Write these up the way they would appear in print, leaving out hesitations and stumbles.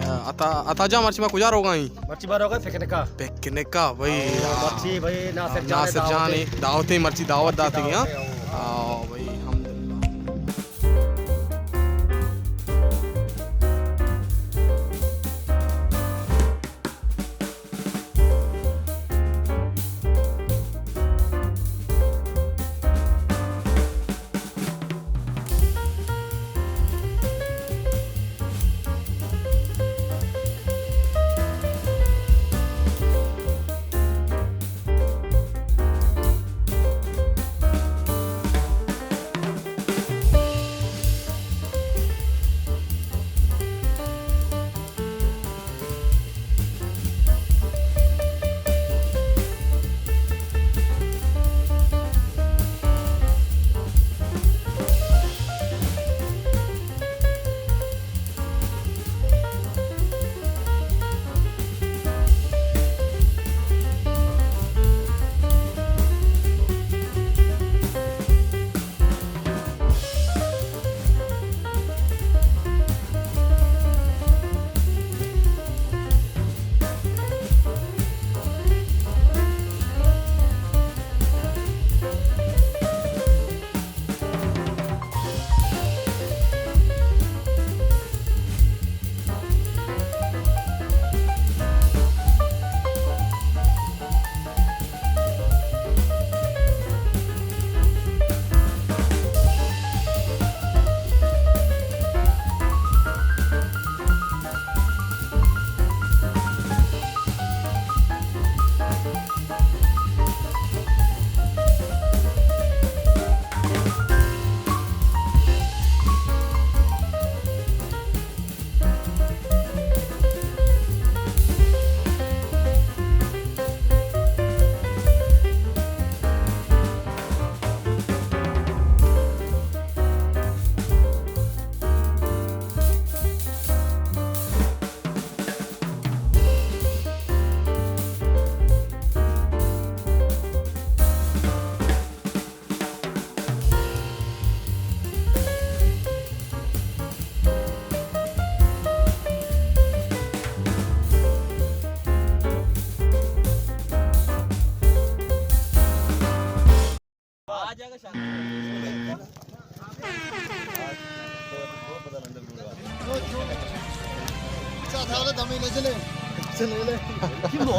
Ataja marci ma kujar hoga ही मर्ची बार होगा फेंकने का भाई मर्ची भाई नासिर जाने दावत मर्ची दावत दाते हैं भाई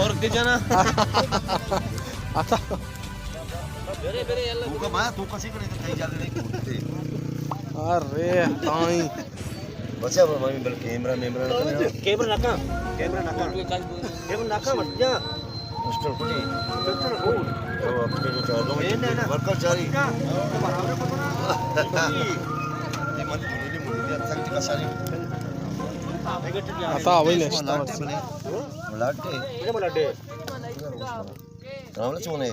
और दे जाना आता बेरे बेरे यार तू का माया तू कैसे करे कहीं जाते नहीं कूदते अरे ताई बचा मम्मी बल कैमरा नका मत जा मिस्टर पुटी तो अपने जो चार दो वर्कर जारी ये मन मुली अच्छा का सारी आता वही नेक्स्ट मलाटे रावला चोने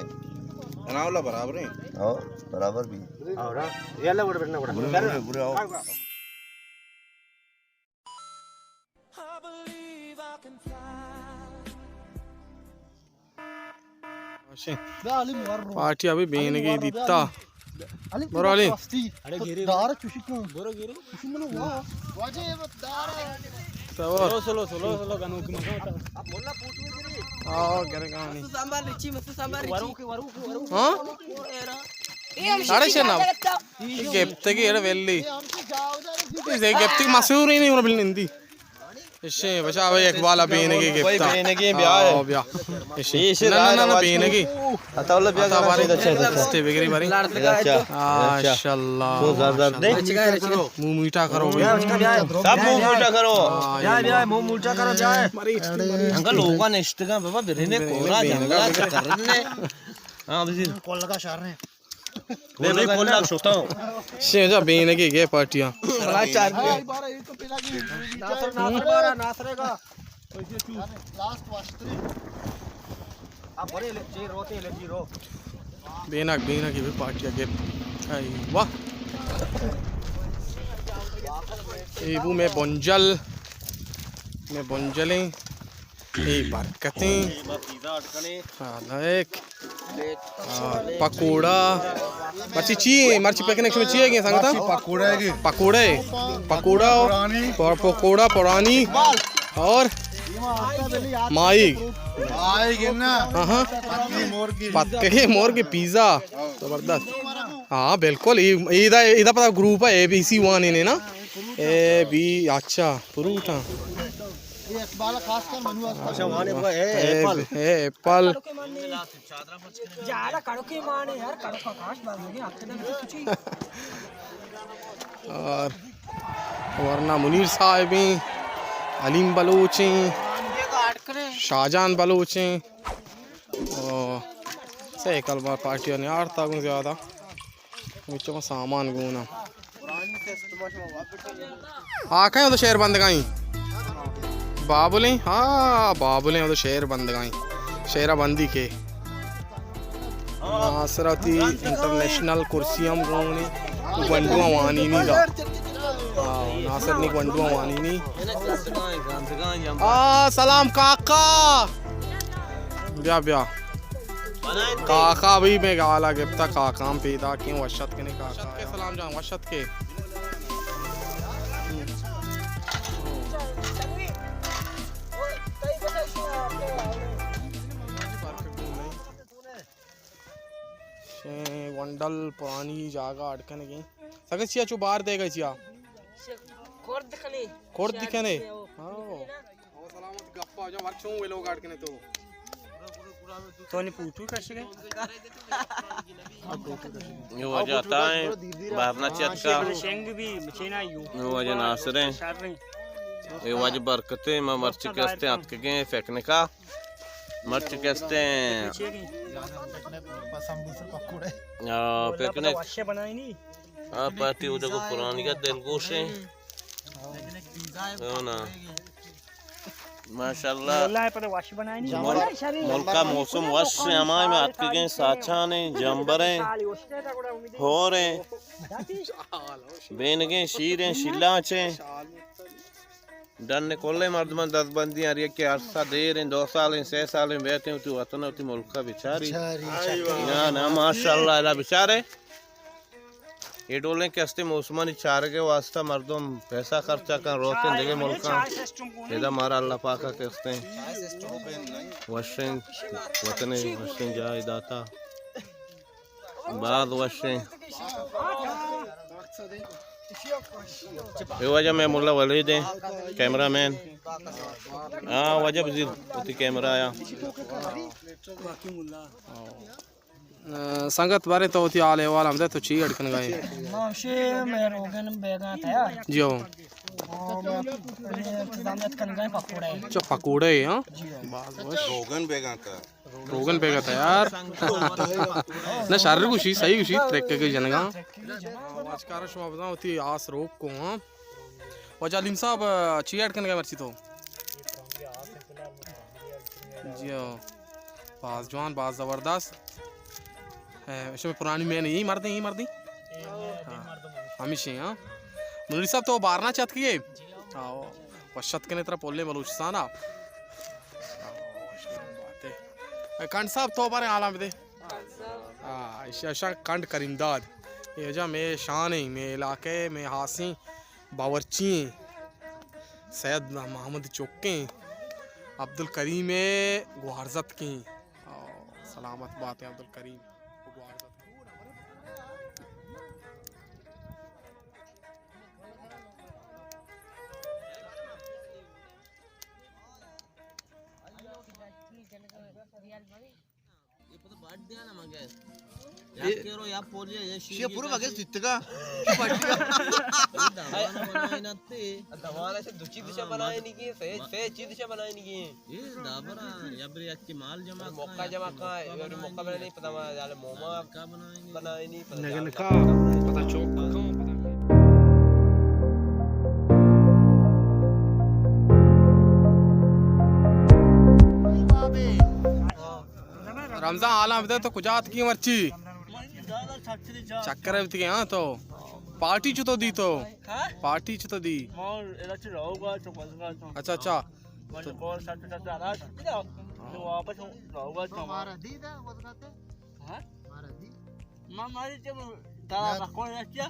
रावला बराबर है हां बराबर भी और याला बड़ बैठना बड़ा बुरे आओ पार्टी अभी बेने की दिता बरो अली अरे गिरे दार चुशी क्यों बरो गिरे चुशी मनो वाजे दार सोलो गनो की मनो अब मोला पूछ में गिरे आओ गिरे कहानी सांबार रिची मस्त सांबार रिची वरू हां अरे ना गेप्तगी एड वेल्ली इसे गेप्तगी मसूरी नहीं उन बिल्निंदी इसे बचा भाई एक वाला बेने की गेप्ता बेने की ब्याह है ब्याह इसे ना बेने की अतावला ब्याह का बारी अच्छा स्टे बेगरी बारी माशाल्लाह तो जर दे मुंह मीठा करो भाई सब मुंह मीठा करो ब्याह मुंह मीठा करो ब्याह अंकल लोगों ने इष्ट का बाबा बिरने कोरा जंगला करने हां वजीर कॉल लगा शार ने ले भाई कॉल लगा सोता हूं से जा बेने की गे पार्टियां बड़ा चार नासरेगा लास्ट वास्त्री अब बड़े जी रोते ले जी रो बेना की भी पार्टियां गे आई वाह इबू में bonjale बरकतें एक पकोड़ा मर्ची चाहिए मर्ची पे कनेक्शन में चाहिए क्या संगता पकोड़ा है पकोड़ा पकोड़ा पुरानी और माई हाँ पत्ते मोर के पिज्जा जबरदस्त। हाँ बिल्कुल इधर इधर पता ग्रुप है ABC1 इन्हें ना ए बी अच्छा पुरूठा एप्पल और वरना मुनीर साहब अलीम बलोच शाहजहान बलोच सही कल बार पार्टी ने आठ तक ज़्यादा में सामान गुना हाँ कहीं तो शहर बंद गई बाबुले हाँ बाबुले तो शहर बंद गई शहरा बंदी के नासरती इंटरनेशनल कुर्सियाम गोने वंडुआ वानी नहीं था नासर ने वंडुआ वानी नहीं सलाम काका ब्या ब्या काका भी मैं गाला गिफ्ता काका पैदा क्यों वशत के ने काका के सलाम जान वशत के वंडल पुरानी जागा अटकन गई सगे चिया चो बाहर दे गई चिया कोर्ट दिखने हां सलामत गप्पा जो वर्षों वे लोग अटकने तो नहीं पूछू कैसे गए यो वजह आता है बाहरना चत का यो वजह नासरे यो वजह बरकते मैं मर्च कसते हाथ के गए फेंकने का मर्च कसते फेंकने पार्टी उधर को पुरानी का दिल गोश है ना माशाल्लाह मुल्का मौसम वश से हमारे में हाथ के गए साचा ने जंबरे हो रहे बेन गए शीर हैं शिला चे डन ने कोले मर्द में 10 बंदी आ रही के अरसा दे रहे 2 साल 6 साल में बैठे हैं तो वतन होती मुल्का बेचारी या ना माशाल्लाह अल्लाह बेचारे ये डोले के अस्ते मौसमानी चार के वास्ता मर्दों पैसा खर्चा कर रोते देगे मुल्का इधर मारा अल्लाह पाका के अस्ते वशन वतने वशन जाए दाता बाद वशन ये वजह मैं मुल्ला वलीद है कैमरा मैन हाँ वजह वजीर उती कैमरा आया संगत बारे तो होती आले वाला हम तो ची अड़कन गए माशे मैं रोगन बेगा था जी हो अच्छा पकोड़े हां रोगन बेगा था यार ना शारीरिक खुशी सही खुशी ट्रैक के जनगा आज कार शो बताओ होती आस रोक को हां और जालिम साहब ची अड़कन गए मर्ची तो जी हो बाज जवान बाज जबरदस्त इसमें पुरानी मैं यही मार दी हमेशा हाँ मुनीर साहब तो बारना चाहत किए वशत के तरह पोलने बलूचिस्तान कंड साहब तो हमारे आलम दे ऐसा कंड करीमदाद ये वजह में शान है में इलाके में हासी बावर्ची सैयद मोहम्मद चौके अब्दुल करीम गुहारजत की सलामत बात है अब्दुल करीम ये पूरा बगे सित्तगा दवाना से दुची दिशा बनाए नहीं की फे दिशा बनाए नहीं की ये दाबरा याबरी अच्छी माल जमा का और मौका मैंने नहीं पता यार मोमा का बनाए नहीं लगन का पता चौक का रमजान आलम दे तो कुजात की मर्ची चक्कर है हाँ तो पार्टी चुतो दी तो पार्टी चुतो दी अच्छा अच्छा Kalau aku aja.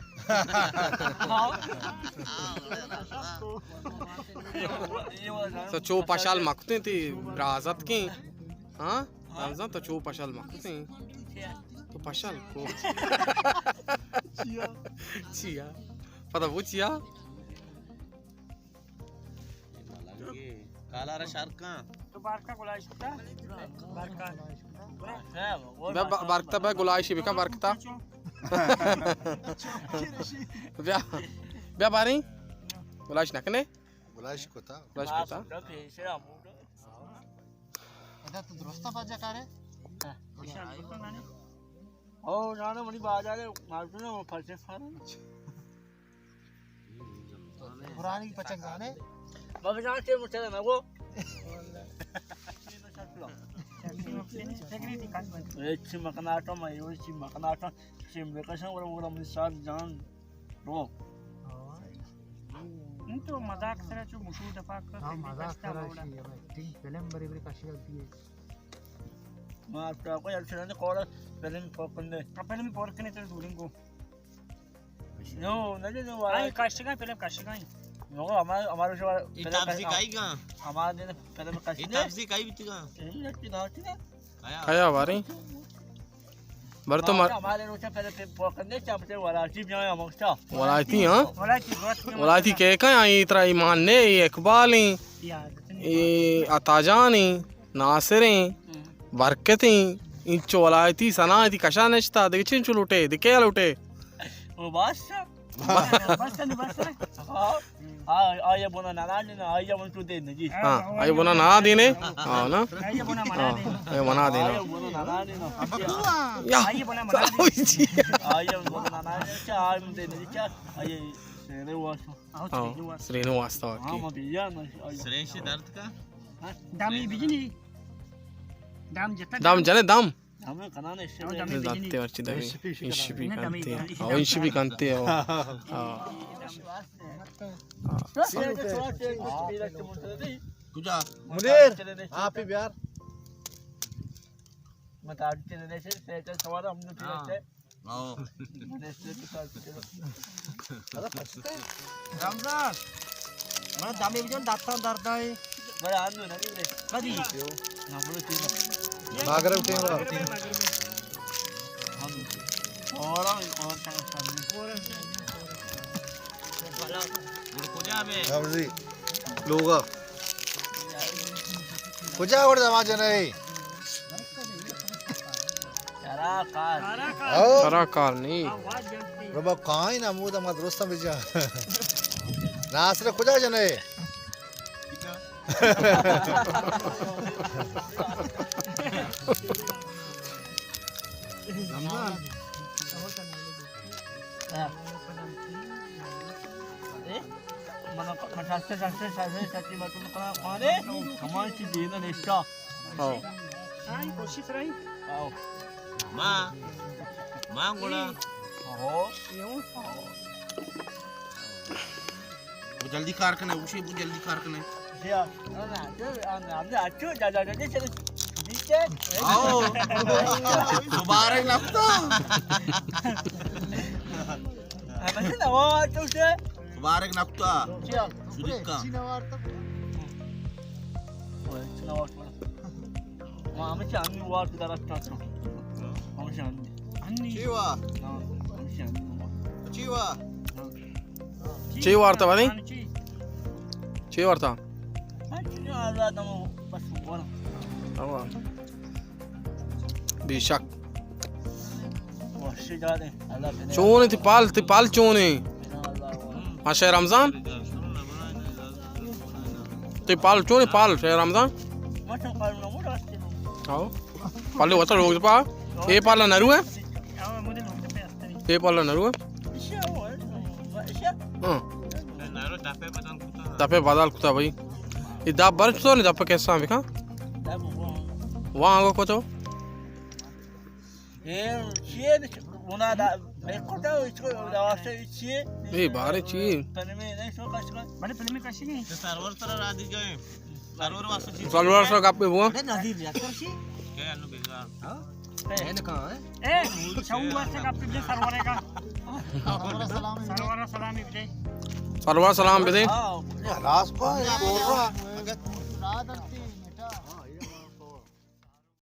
तो चो पशाल मकते थी राजत की हाँ राजत तो चो पशाल मकते तो पशाल को चिया पता वो चिया Kalau ada syarka. तो बार का गुलाश होता बार का बारकता बे गुलाशी बिका बारकता ब्या ब्या बारी गुलाश नकने गुलाश को था गुलाश पता अदा तो दोस्ता बाजा करे Oh, nana mani baja le मारने वो फंसे फारे. पुरानी पचंग गाने Mami jangan cek macam mana वो. Eci makan apa mai, eci makan apa. Cim mereka sang orang-orang besar jangan dong. तो मजाक से जो मुशूर दफा कर हां मजाक कर रही है तीन फिल्म बड़ी-बड़ी काशी होती है मार तो आपको यार चलने कोड़ा फिल्म पॉपकॉर्न दे. पहले मैं पॉर करने तेरे दूरिंग को No, नहीं नहीं वो. आई काशिका पहले काशिका No, हमारे जो इताब सिखाई का हमारे ने फिल्म काशी ने. इताब सिखाई भी का ये लगती ना थी ना. खाया बारी बर तो हमारे रोचा पहले पॉपकॉर्न दे चापते वाला चीज यहाँ मस्ता. वलायती हाँ वाला की बात वलायती के का इतरा ईमान ने इकबाली याद अताजानी नासिरी बरकती इंचो वलायती सनायती कशा नश्ता दिचिन चुलुटे दिके लुटे वो बस. बस नहीं बस आया बोना नाना ने आया मन तो दे नहीं. हाँ आये बोना ना देने हाँ ना आइए बोना मना दे आये मना देना आया बोना नाना ने ना. या आइए बोना मना दे आया बोना नाना ने क्या आया मन दे नहीं क्या आया सेरे वासो. हाँ श्रीनु वास्तव हाँ की मत दिया ना. श्रेष्ठ दर्द का दामी बिजली दाम जता दाम जने दाम हमें कना ने से दाते वर्ची दवी इंशिपी कांते हाँ इंशिपी कांते हो हाँ कुजा मुनीर आप ही यार मत आज चलने से चल सवार हमने फिर से आओ नेक्स्ट के साथ रमजान मैं दामी बिजन दाता दर्द है बड़ा आंदो ना रे कदी ना बोलो ठीक मागरे उठे हो हम और कुजा में हमजी लोग कुजा और समाज नहीं यारा कार आओ करा कार नहीं रबा काई ना मुद मत दोस्ता बिजा नासरे कुजा जने mana masakte sati batu kana kare हमारी चीज देना नेस्टा हाँ आई कोशिश रही आओ मां गोला हो यूं वो जल्दी कार करने उसी वो जल्दी कार करने या ना हमने अच्छो दादा दादा चले बीचे आओ दोबारा लगता हमें ना वो तो से दोबारा लगता या सुदीप का ओए चलो मां हमें चांदी वो तो दादा स्टार्ट हमें चांदी अन्नी चीवा हमें चांदी चीवा चे वार्ता वाली चे वार्ता अच्छा आजा तो बस बोल हाँ बेशक वो से जाते अल्लाह ने चोने तिपाल चोने हाँ शहर रमजान तिपाल चोने पाल शहर Ramzan macam kalau namu rasanya हाँ पाले होता लोग पा ये पाला नरू है आओ मुझे लोग पे आते नहीं ये पाला नरू है siapa हाँ नारो दापे बदल कुता दापे बादल कुता भाई ये दाप बर्फ तो नहीं दापे कैसा है बिका dah bukan वहाँ आगो को तो siapa una dah mereka tahu itu dah asal siapa ये बारे चीज tapi ni semua kasih बड़े फिल्म में काशी नहीं सर्वर तर राधी गए सर्वर वासो ची सलवार सो कापे हुआ क्या अनु बेगा शाहू वास्ते का पिछले सरवरे का सरवरा सलामी बिदे सरवर सलाम बिदे रास को बोल रहा